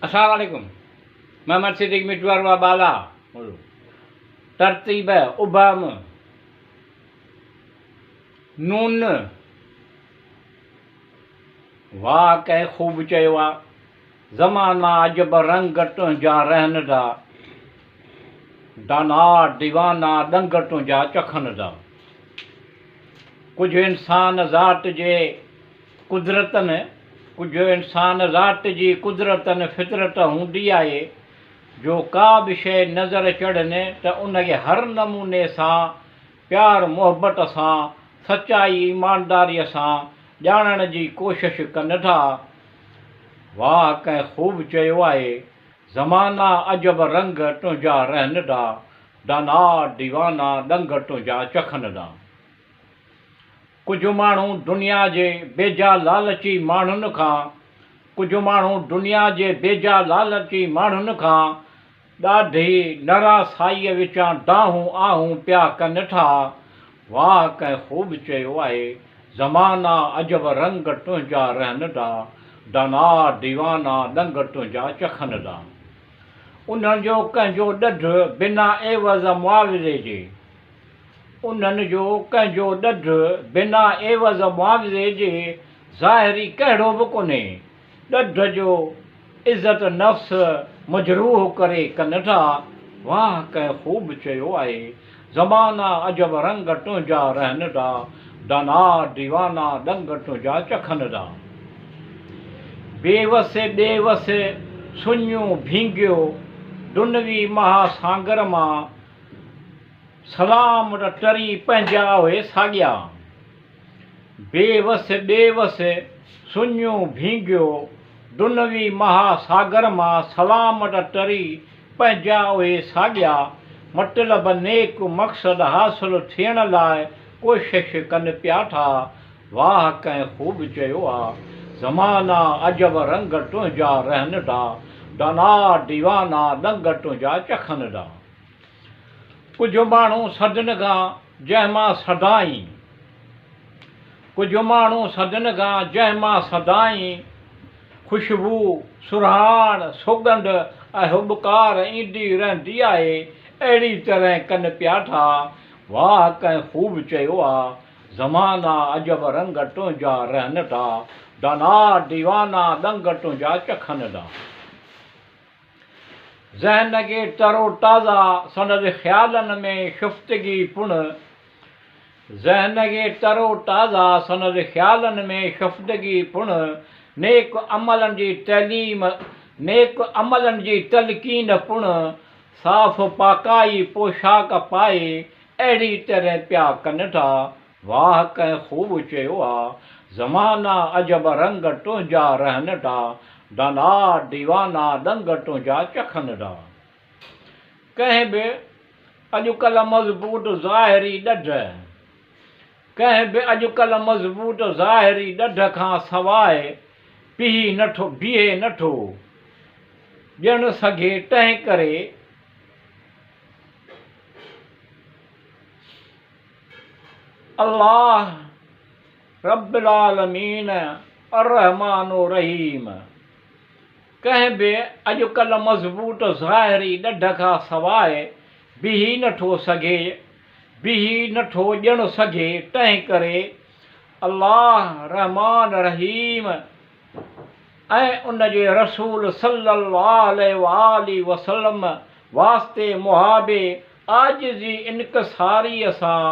अस्सलाम वालेकुम। मोहम्मद सिद्दीक मिटवार व बाला तरतीब उबम नून वाह कंहिं ख़ूब चयो आहे ज़माना अजब रंग तुंहिंजा रहनि था दाना दीवाना दंग तुंहिंजा चखनि था। कुझु इंसान ज़ात जे कुदरतनि कुझु इंसान ज़ात जी कुदरतनि फितरत हूंदी आहे जो का बि शइ नज़र चढ़नि त उनखे हर नमूने सां प्यार मुहबत सां सचाई ईमानदारीअ सां ॼाणण जी कोशिशि कनि था। वाह कंहिं ख़ूब चयो आहे ज़माना अजब रंग तुंहिंजा रहनि था दाना दीवाना दंग तुंहिंजा चखनि था। कुझु माण्हू दुनिया जे बेजा लालची माण्हुनि खां कुझु माण्हू दुनिया जे बेजा लालची माण्हुनि खां ॾाढी नरासाईअ विचां दाहूं आहूं पिया कनि था। वाह कंहिं ख़ूब चयो आहे ज़माना अजब रंग तुंहिंजा रहनि था दाना दीवाना दंग तुंहिंजा चखनि था। उन्हनि जो कंहिंजो ॾढ बिना एवज़ मुआविज़े जे उन्हनि जो कंहिंजो ॾढ बिना एवज़ मुआविज़े जे ज़ाहिरी कहिड़ो बि कोन्हे। ॾढ जो इज़त नफ़्स मजरूह करे कनि था। वाह कंहिं ख़ूब चयो आहे ज़माना अजब रंग तुंहिंजा रहनि था दाना दीवाना दंग तुंहिंजा चखनि था। बेवसे बेवसे सुञूं भींगियो दुनवी महासागर मां सलाम टरी पंहिंजा हुए साॻिया। बेवस बेवस सुञूं भींगियो दुनवी महासागर मां सलाम टरी पंहिंजा हुए साॻिया। मतिलब नेक मक़सद हासिल थियण लाइ कोशिशि कनि पिया था। वाह कंहिं ख़ूब चयो आहे ज़माना अजब रंग तुंहिंजा रहनि था दाना दीवाना दंग तुंहिंजा चखनि था। कुझु माण्हू सदन खां जंहिंमां सदाई कुझु माण्हू सदन खां जंहिंमां सदाई ख़ुशबू सुरहाण सुगंध ऐं हुबकार ईंदी रहंदी आहे अहिड़ी तरह कनि पिया था। वाह कंहिं ख़ूब चयो आहे ज़माना अजब रंग तुंहिंजा रहनि था दाना दीवाना दंग तुंहिंजा चखनि था। ज़हन खे तरो ताज़ा संदसि ख़्यालनि में शुफ़्तगी पुण ज़हन खे तरो ताज़ा संदसि ख़्यालनि में शुफ़्तगी पुण नेक अमलनि जी तइलीम नेक अमलनि जी तलक़ीन पुण साफ़ पाकाई पोशाक पाए अहिड़ी तरह पिया कनि था। वाह कंहिं ख़ूब चयो आहे ज़माना अजब रंग तुंहिंजा रहनि था दाना दीवाना दंग तुंहिंजा चखनि था। कंहिं बि अॼुकल्ह मज़बूत ज़ाहिरी ॾढ कंहिं बि अॼुकल्ह मज़बूत ज़ाहिरी ॾढ खां सवाइ बीहे नथो ॼण सघे। तंहिं करे अल्लाह रब्बिल आलमीन अर्रहमानो रहीम। कंहिं बि अॼुकल्ह मज़बूत ज़ाहिरी ॾढ खां सवाइ बीही नथो ॼण सघे। तंहिं करे अल्लाह रहमान रहीम ऐं उनजे रसूल सल्लल्लाहु अलैहि वसल्लम वास्ते मुहाबे आजिज़ी इनकसारीअ सां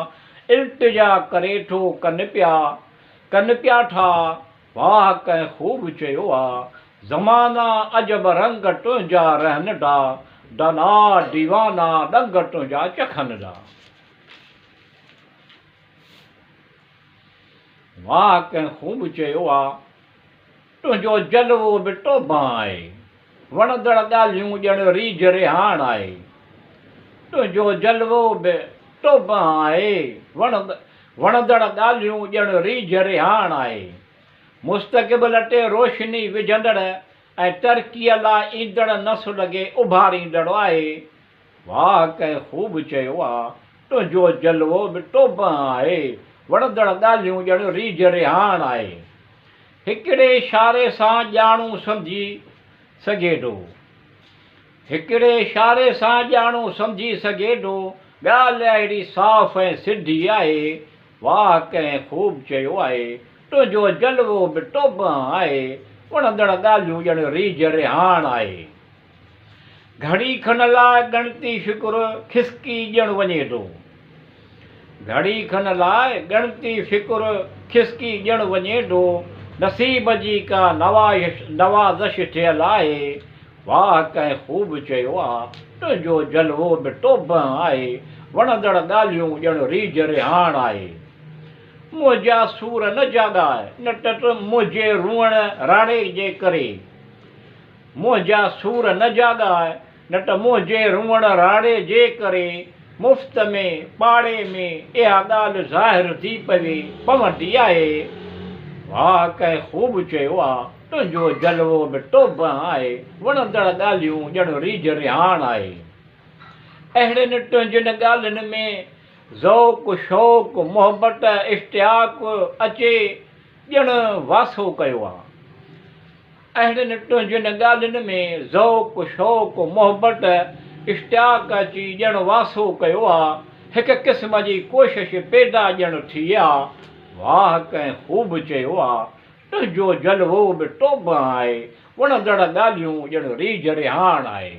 इल्तिजा करे थो कनि पिया था। वाह कंहिं ख़ूब चयो आहे ज़माना अजब रंग तुंहिंजा रहनि था दाना दीवाना दंग तुंहिंजा चखनि था। वाह कंहिं ख़ूब चयो आहे तुंहिंजो जलवो बि टोभां आहे वणंदड़ ॻाल्हियूं ॼण रीझ रिहाण आहे। तुंहिंजो जलवो बि टोभां आहे वणंदड़ ॻाल्हियूं ॼण रीझ रिहाण आहे। मुस्तक़बिल ते रोशनी विझंदड़ ऐं तरक़ीअ लाइ ईंदड़ नसुल खे उभारींदड़ आहे। वाह कंहिं ख़ूब चयो आहे तुंहिंजो जलवो बि टोभां आहे वणंदड़ ॻाल्हियूं ॼण रीझ रिहाण आहे। हिकिड़े इशारे सां ॼाणूं सम्झी सघे थो। हिकिड़े इशारे सां ॼाणो सम्झी सघे थो, ॻाल्हि अहिड़ी साफ़ ऐं सिधी आहे। वाह कंहिं ख़ूब चयो आहे, तुंहिंजो जलवो बि टोब आहे, वणंदड़ ॻाल्हियूं ॼण रीझ रिहाण आहे। घड़ी खन लाइ ॻणती फिकुर खिसकी ॼण वञे थो, घड़ी खन लाइ ॻणती फिकुर खिसकी ॼण वञे थो, नसीब जी का नवाज़श थियल आहे। वाह कंहिं ख़ूब चयो आहे, तुंहिंजो जलवो बि टोब आहे, वणंदड़ ॻाल्हियूं ॼण रीझ रिहाण आहे। मुंहिंजा सूर न जाॻाए न टट मुंहिंजे रुअण राणे जे करे, मुंहिंजा सूर न जाॻाए न त मुंहिंजे रुअण राणे जे करे, मुफ़्त में पाड़े में इहा ॻाल्हि ज़ाहिर थी पवंदी आहे। वाह कंहिं ख़ूब चयो आहे, तुंहिंजो जलवो बि टोब आहे, वणंदड़ ॻाल्हियूं ॼण रीझ रिहाण आहे। अहिड़ियुनि तुंहिंजियुनि ॻाल्हियुनि में ज़ौक़ शौक़ मोहबत इश्तियाक अचे ॼण वासो कयो आहे। अहिड़ियुनि तुंहिंजियुनि ॻाल्हियुनि में ज़ौक़ शौक़ मोहबत इश्तियाक अची ॼण वासो कयो आहे, हिकु क़िस्म जी कोशिश पैदा ॼण थी आहे। वाह कंहिं ख़ूब चयो आहे, तुंहिंजो जलवो बि टोब आहे, वणंदड़ ॻाल्हियूं ॼण रीझ रिहाण आहे।